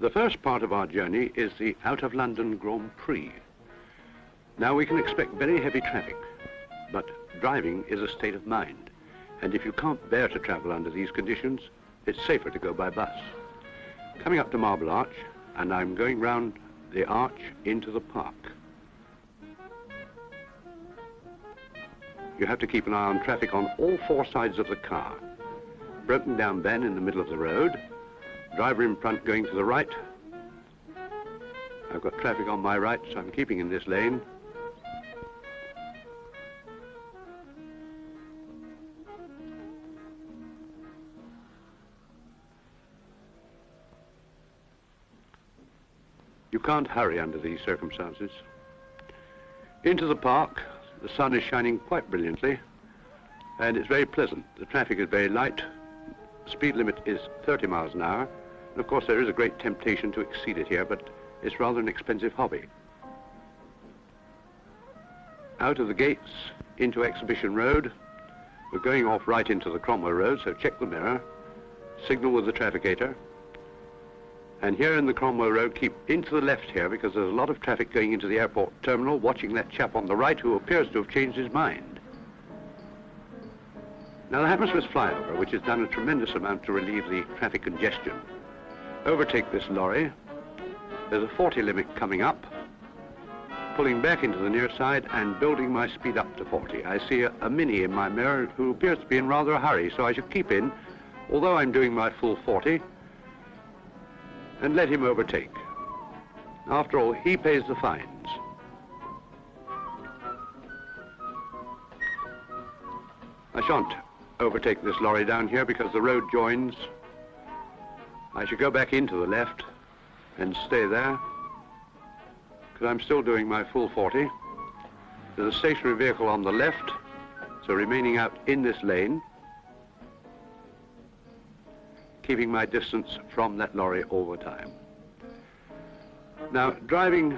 The first part of our journey is the out of London Grand Prix. Now we can expect very heavy traffic, but driving is a state of mind. And if you can't bear to travel under these conditions, it's safer to go by bus. Coming up to Marble Arch, and I'm going round the arch into the park. You have to keep an eye on traffic on all four sides of the car. Broken down van in the middle of the road, driver in front going to the right. I've got traffic on my right, so I'm keeping in this lane. You can't hurry under these circumstances. Into the park, the sun is shining quite brilliantly, and it's very pleasant. The traffic is very light. Speed limit is 30 miles an hour. And of course, there is a great temptation to exceed it here, but it's rather an expensive hobby. Out of the gates into Exhibition Road. We're going off right into the Cromwell Road, so check the mirror, signal with the trafficator. And here in the Cromwell Road, keep into the left here because there's a lot of traffic going into the airport terminal, watching that chap on the right who appears to have changed his mind. Now the Hammersmith flyover, which has done a tremendous amount to relieve the traffic congestion. Overtake this lorry. There's a 40 limit coming up, pulling back into the near side and building my speed up to 40. I see a Mini in my mirror who appears to be in rather a hurry, so I should keep in, although I'm doing my full 40. And let him overtake. After all, he pays the fines. I shan't overtake this lorry down here because the road joins. I should go back into the left and stay there because I'm still doing my full 40. There's a stationary vehicle on the left, so remaining out in this lane, keeping my distance from that lorry all the time. Now, driving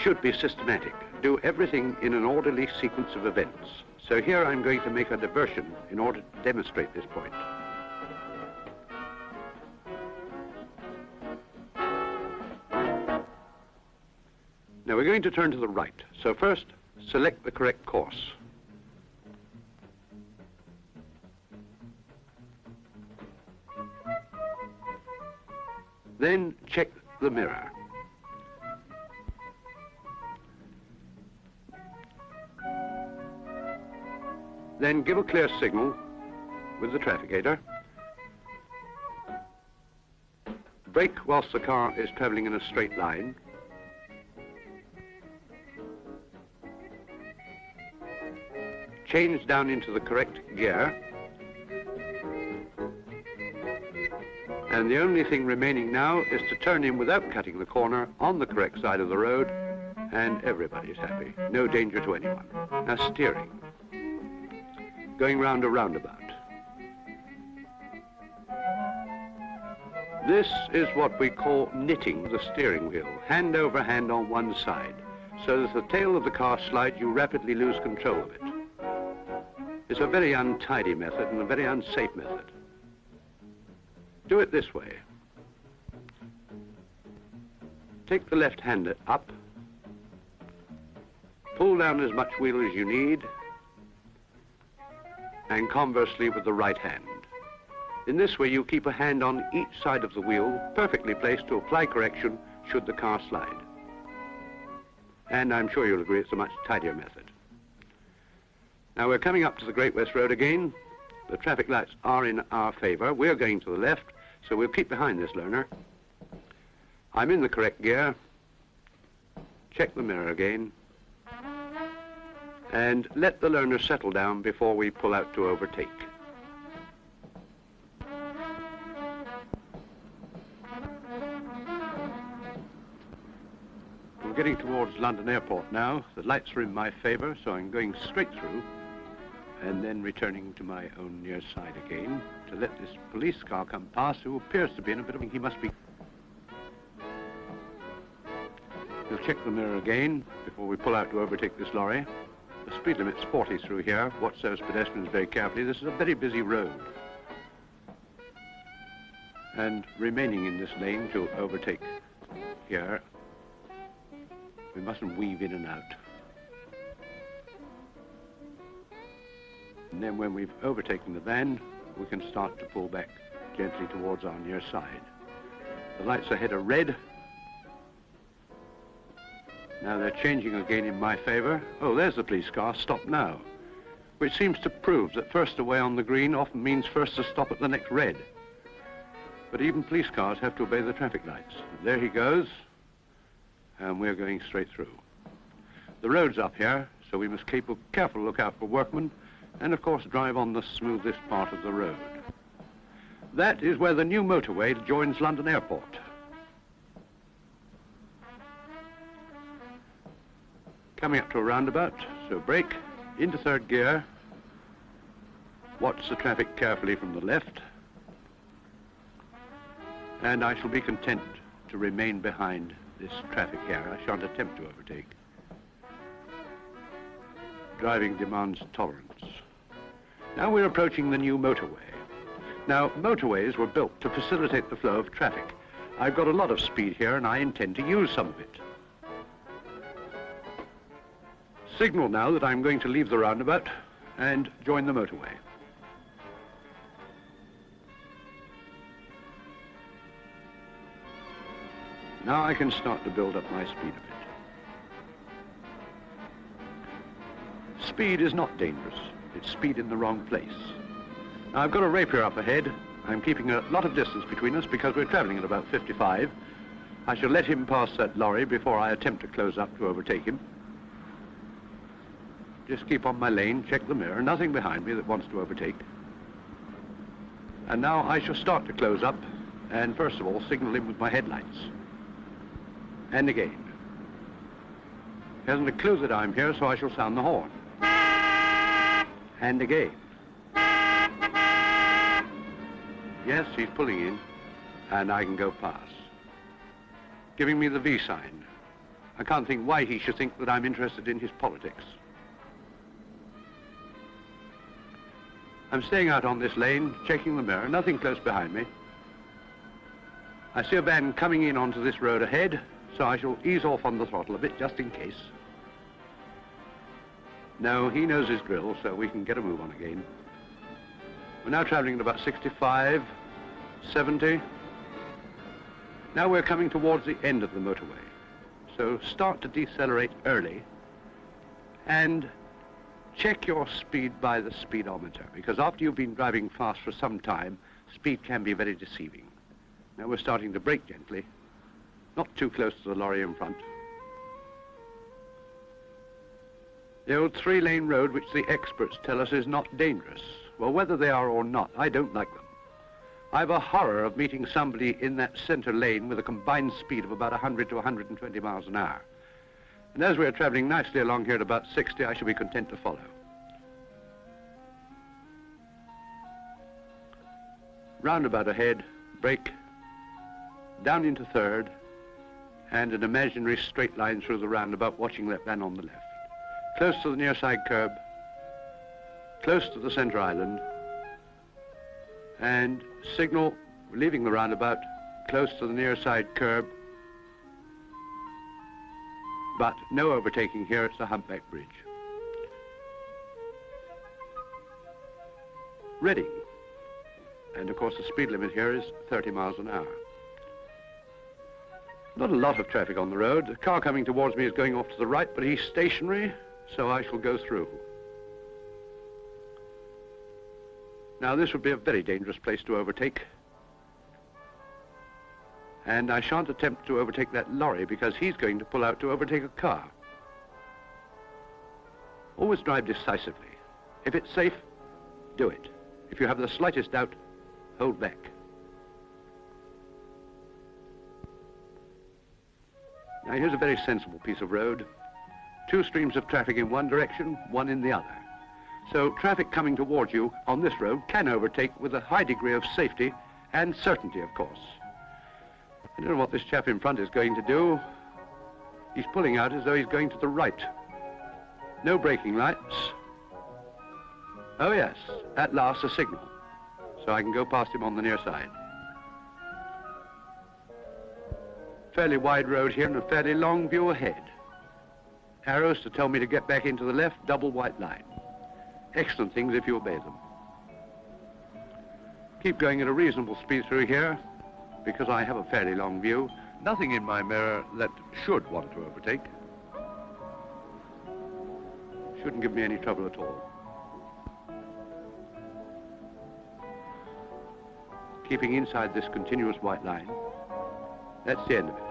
should be systematic. Do everything in an orderly sequence of events. So here I'm going to make a diversion in order to demonstrate this point. Now we're going to turn to the right. So first, select the correct course. Then check the mirror. Then give a clear signal with the trafficator. Brake whilst the car is traveling in a straight line. Change down into the correct gear. And the only thing remaining now is to turn in without cutting the corner on the correct side of the road, and everybody's happy. No danger to anyone. Now steering. Going round a roundabout. This is what we call knitting the steering wheel, hand over hand on one side, so that the tail of the car slides, you rapidly lose control of it. It's a very untidy method and a very unsafe method. Do it this way. Take the left hand up, pull down as much wheel as you need, and conversely with the right hand. In this way, you keep a hand on each side of the wheel, perfectly placed to apply correction should the car slide. And I'm sure you'll agree it's a much tidier method. Now we're coming up to the Great West Road again. The traffic lights are in our favor. We're going to the left, so we'll keep behind this learner. I'm in the correct gear. Check the mirror again. And let the learner settle down before we pull out to overtake. We're getting towards London Airport now. The lights are in my favor, so I'm going straight through and then returning to my own near side again to let this police car come past, who appears to be in a bit of a... He must be... We'll check the mirror again before we pull out to overtake this lorry. The speed limit's 40 through here. Watch those pedestrians very carefully. This is a very busy road. and remaining in this lane to overtake here. We mustn't weave in and out. And then when we've overtaken the van, we can start to pull back gently towards our near side. The lights ahead are red. Now they're changing again in my favor. Oh, there's the police car, stop now. Which seems to prove that first away on the green often means first to stop at the next red. But even police cars have to obey the traffic lights. There he goes, and we're going straight through. The road's up here, so we must keep a careful lookout for workmen, and of course drive on the smoothest part of the road. That is where the new motorway joins London Airport. Coming up to a roundabout, so brake, into third gear, watch the traffic carefully from the left, and I shall be content to remain behind this traffic here. I shan't attempt to overtake. Driving demands tolerance. Now we're approaching the new motorway. Now, motorways were built to facilitate the flow of traffic. I've got a lot of speed here and I intend to use some of it. Signal now that I'm going to leave the roundabout and join the motorway. Now I can start to build up my speed a bit. Speed is not dangerous. It's speed in the wrong place. Now I've got a rapier up ahead. I'm keeping a lot of distance between us because we're traveling at about 55. I shall let him pass that lorry before I attempt to close up to overtake him. Just keep on my lane, check the mirror, nothing behind me that wants to overtake. And now I shall start to close up and first of all signal him with my headlights. And again. He hasn't a clue that I'm here, so I shall sound the horn. And again. Yes, he's pulling in, and I can go past. Giving me the V sign. I can't think why he should think that I'm interested in his politics. I'm staying out on this lane, checking the mirror, nothing close behind me. I see a van coming in onto this road ahead, so I shall ease off on the throttle a bit, just in case. No, he knows his drill, so we can get a move on again. We're now traveling at about 65, 70. Now we're coming towards the end of the motorway. So start to decelerate early and check your speed by the speedometer, because after you've been driving fast for some time, speed can be very deceiving. Now we're starting to brake gently, not too close to the lorry in front. The old three-lane road, which the experts tell us is not dangerous. Well, whether they are or not, I don't like them. I've a horror of meeting somebody in that center lane with a combined speed of about 100 to 120 miles an hour. And as we're traveling nicely along here at about 60, I shall be content to follow. Roundabout ahead, brake, down into third, and an imaginary straight line through the roundabout, watching that van on the left. Close to the near side curb, close to the center island, and signal, leaving the roundabout, close to the near side curb, but no overtaking here, it's the humpback bridge. Reading, and of course the speed limit here is 30 miles an hour. Not a lot of traffic on the road. The car coming towards me is going off to the right, but he's stationary, so I shall go through. Now this would be a very dangerous place to overtake. And I shan't attempt to overtake that lorry because he's going to pull out to overtake a car. Always drive decisively. If it's safe, do it. If you have the slightest doubt, hold back. Now here's a very sensible piece of road. Two streams of traffic in one direction, one in the other. So traffic coming towards you on this road can overtake with a high degree of safety and certainty, of course. I don't know what this chap in front is going to do. He's pulling out as though he's going to the right. No braking lights. Oh yes, at last a signal. So I can go past him on the near side. Fairly wide road here and a fairly long view ahead. Arrows to tell me to get back into the left, double white line. Excellent things if you obey them. Keep going at a reasonable speed through here, because I have a fairly long view. Nothing in my mirror that should want to overtake. Shouldn't give me any trouble at all. Keeping inside this continuous white line. That's the end of it.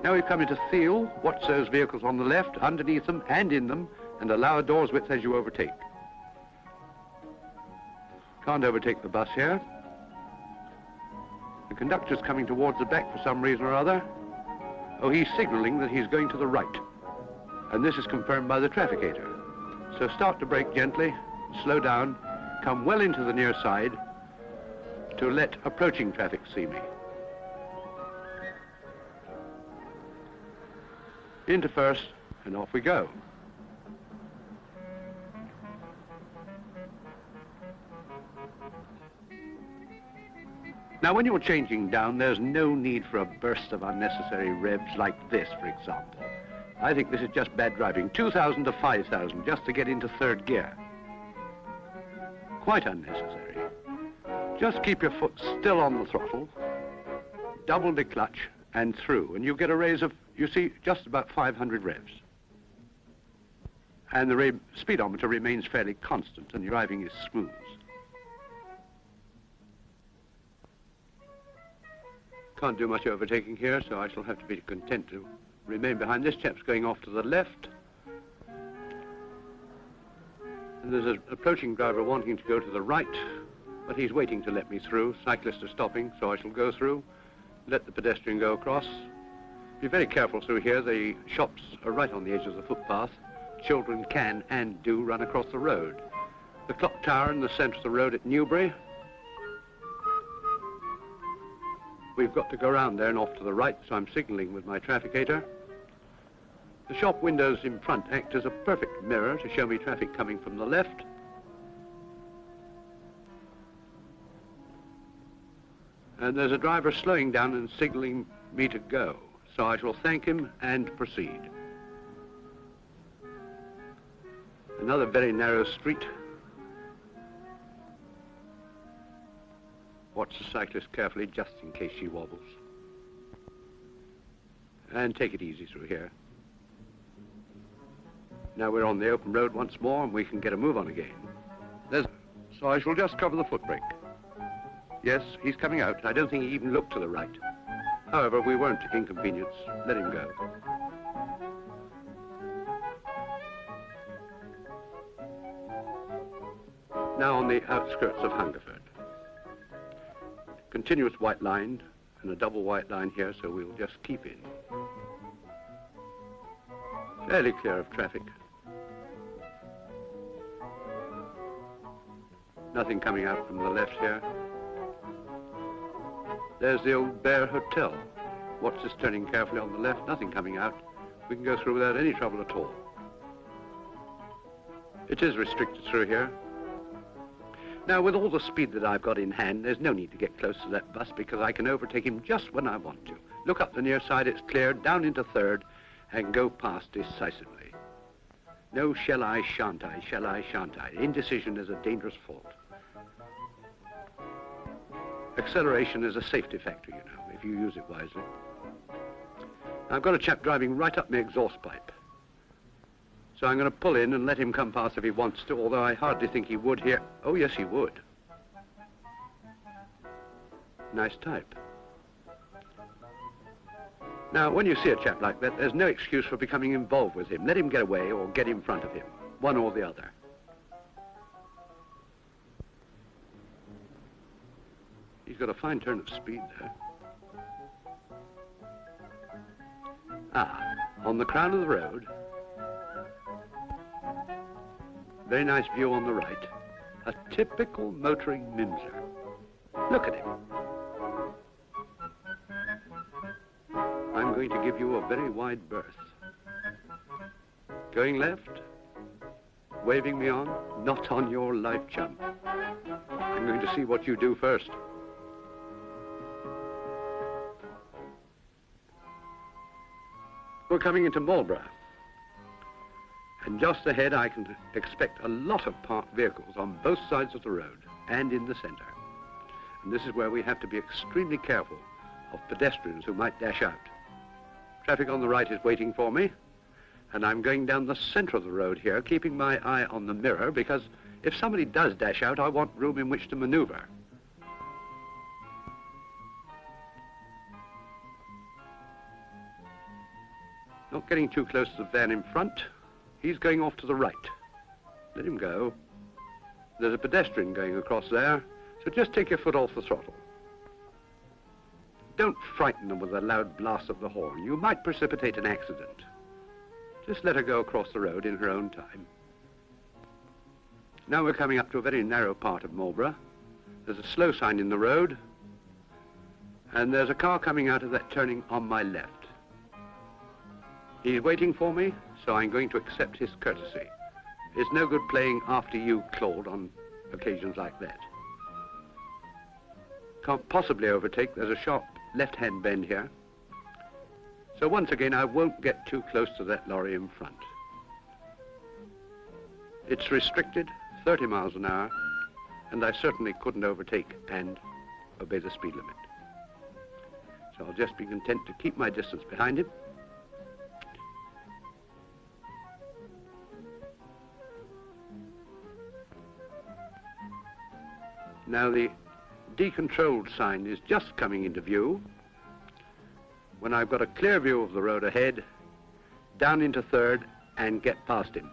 Now we've come into Thiel. Watch those vehicles on the left, underneath them and in them, and allow a door's width as you overtake. Can't overtake the bus here. The conductor's coming towards the back for some reason or other. Oh, he's signalling that he's going to the right. And this is confirmed by the trafficator. So start to brake gently, slow down, come well into the near side to let approaching traffic see me. Into first, and off we go. Now, when you're changing down, there's no need for a burst of unnecessary revs like this, for example. I think this is just bad driving. 2,000 to 5,000 just to get into third gear. Quite unnecessary. Just keep your foot still on the throttle, double the clutch and through, and you get a raise of, you see, just about 500 revs. And the speedometer remains fairly constant and driving is smooth. Can't do much overtaking here, so I shall have to be content to remain behind. This chap's going off to the left. And there's an approaching driver wanting to go to the right, but he's waiting to let me through. Cyclists are stopping, so I shall go through, let the pedestrian go across. Be very careful through here. The shops are right on the edge of the footpath. Children can and do run across the road. The clock tower in the centre of the road at Newbury. We've got to go round there and off to the right, so I'm signalling with my trafficator. The shop windows in front act as a perfect mirror to show me traffic coming from the left. And there's a driver slowing down and signalling me to go, so I shall thank him and proceed. Another very narrow street. Watch the cyclist carefully, just in case she wobbles. And take it easy through here. Now we're on the open road once more, and we can get a move on again. So I shall just cover the foot brake. Yes, he's coming out. I don't think he even looked to the right. However, we won't inconvenience. Let him go. Now on the outskirts of Hungerford. Continuous white line and a double white line here, so we'll just keep in. Fairly clear of traffic. Nothing coming out from the left here. There's the old Bear Hotel. Watch this turning carefully on the left. Nothing coming out. We can go through without any trouble at all. It is restricted through here. Now, with all the speed that I've got in hand, there's no need to get close to that bus because I can overtake him just when I want to. Look up the near side, it's clear, down into third, and go past decisively. No shall I, shan't I, shall I, shan't I. Indecision is a dangerous fault. Acceleration is a safety factor, you know, if you use it wisely. I've got a chap driving right up my exhaust pipe. So I'm going to pull in and let him come past if he wants to, although I hardly think he would here. Oh, yes, he would. Nice type. Now, when you see a chap like that, there's no excuse for becoming involved with him. Let him get away or get in front of him, one or the other. He's got a fine turn of speed there. Ah, on the crown of the road. Very nice view on the right. A typical motoring mimser. Look at him. I'm going to give you a very wide berth. Going left? Waving me on? Not on your life, chum. I'm going to see what you do first. We're coming into Marlborough. And just ahead I can expect a lot of parked vehicles on both sides of the road and in the centre. And this is where we have to be extremely careful of pedestrians who might dash out. Traffic on the right is waiting for me, and I'm going down the centre of the road here, keeping my eye on the mirror, because if somebody does dash out, I want room in which to manoeuvre. Not getting too close to the van in front. He's going off to the right. Let him go. There's a pedestrian going across there, so just take your foot off the throttle. Don't frighten them with a loud blast of the horn. You might precipitate an accident. Just let her go across the road in her own time. Now we're coming up to a very narrow part of Marlborough. There's a slow sign in the road, and there's a car coming out of that turning on my left. He's waiting for me, so I'm going to accept his courtesy. It's no good playing after you, Claude, on occasions like that. Can't possibly overtake. There's a sharp left-hand bend here. So once again, I won't get too close to that lorry in front. It's restricted, 30 miles an hour, and I certainly couldn't overtake and obey the speed limit. So I'll just be content to keep my distance behind him. Now the decontrolled sign is just coming into view. When I've got a clear view of the road ahead, down into third and get past him.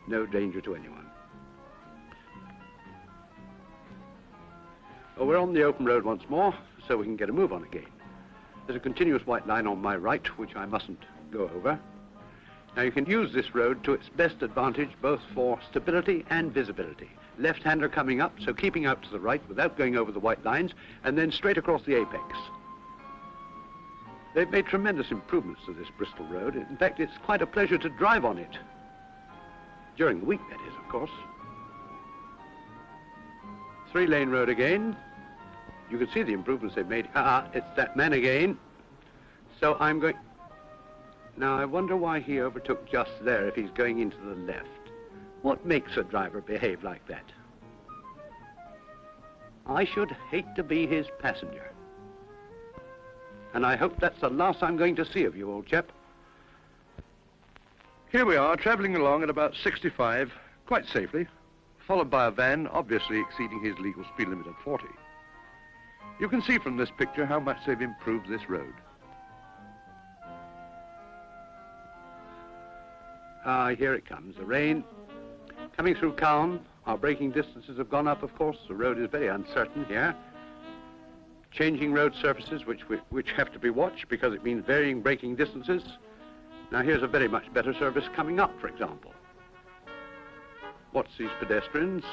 No danger to anyone. Well, we're on the open road once more, so we can get a move on again. There's a continuous white line on my right, which I mustn't go over. Now you can use this road to its best advantage, both for stability and visibility. Left-hander coming up, so keeping out to the right without going over the white lines, and then straight across the apex. They've made tremendous improvements to this Bristol road. In fact, it's quite a pleasure to drive on it. During the week, that is, of course. Three-lane road again. You can see the improvements they've made. It's that man again. So I'm going... Now, I wonder why he overtook just there if he's going into the left. What makes a driver behave like that? I should hate to be his passenger. And I hope that's the last I'm going to see of you, old chap. Here we are, travelling along at about 65, quite safely, followed by a van obviously exceeding his legal speed limit of 40. You can see from this picture how much they've improved this road. Here it comes, the rain. Coming through Calne, our braking distances have gone up, of course. The road is very uncertain here. Changing road surfaces, which have to be watched because it means varying braking distances. Now here's a very much better service coming up, for example. Watch these pedestrians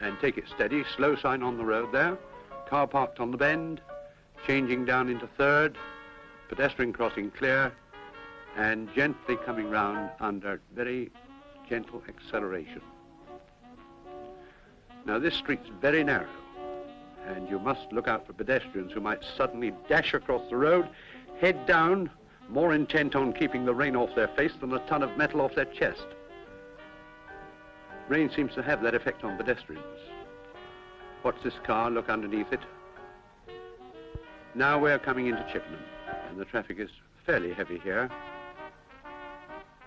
and take it steady. Slow sign on the road there. Car parked on the bend, changing down into third, pedestrian crossing clear, and gently coming round under very gentle acceleration. Now this street's very narrow, and you must look out for pedestrians who might suddenly dash across the road, head down, more intent on keeping the rain off their face than a ton of metal off their chest. Rain seems to have that effect on pedestrians. Watch this car, look underneath it. Now we're coming into Chippenham, and the traffic is fairly heavy here.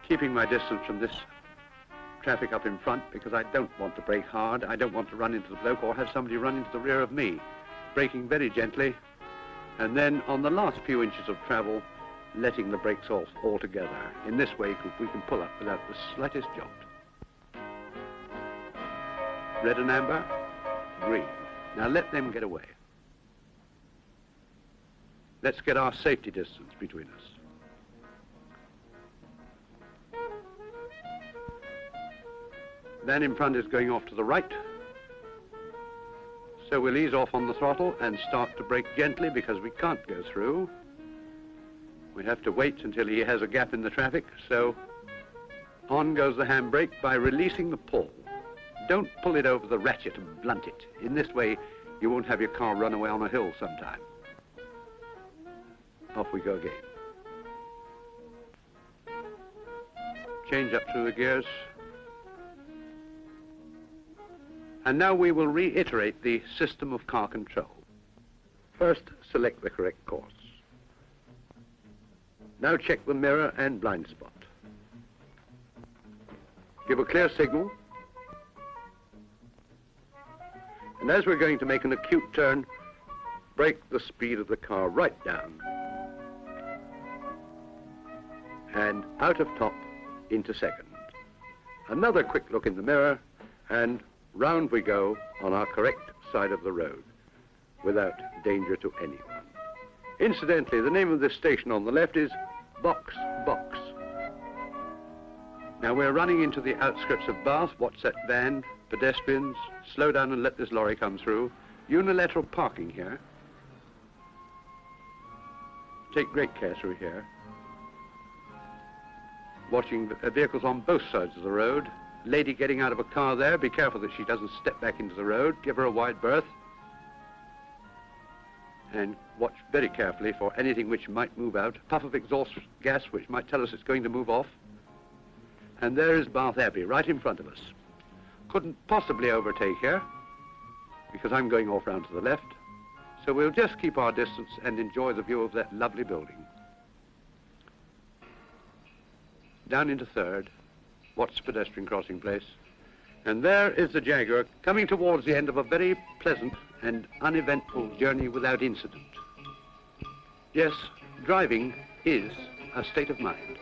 Keeping my distance from this traffic up in front because I don't want to brake hard. I don't want to run into the bloke or have somebody run into the rear of me. Braking very gently, and then on the last few inches of travel, letting the brakes off altogether. In this way, we can pull up without the slightest jolt. Red and amber, green. Now let them get away. Let's get our safety distance between us. Van in front is going off to the right. So we'll ease off on the throttle and start to brake gently because we can't go through. We have to wait until he has a gap in the traffic, so on goes the handbrake by releasing the pull. Don't pull it over the ratchet and blunt it. In this way, you won't have your car run away on a hill sometime. Off we go again. change up through the gears. And now we will reiterate the system of car control. First, select the correct course. Now check the mirror and blind spot. Give a clear signal. And as we're going to make an acute turn, brake the speed of the car right down. And out of top into second. Another quick look in the mirror, and round we go on our correct side of the road, without danger to anyone. Incidentally, the name of this station on the left is Box Box. Now we're running into the outskirts of Bath. Watch that van, pedestrians, slow down and let this lorry come through. Unilateral parking here. Take great care through here. Watching vehicles on both sides of the road. Lady getting out of a car there, be careful that she doesn't step back into the road. Give her a wide berth. And watch very carefully for anything which might move out. Puff of exhaust gas which might tell us it's going to move off. And there is Bath Abbey right in front of us. Couldn't possibly overtake here because I'm going off round to the left. So we'll just keep our distance and enjoy the view of that lovely building. Down into third. Watch the pedestrian crossing place. And there is the Jaguar coming towards the end of a very pleasant and uneventful journey without incident. Yes, driving is a state of mind.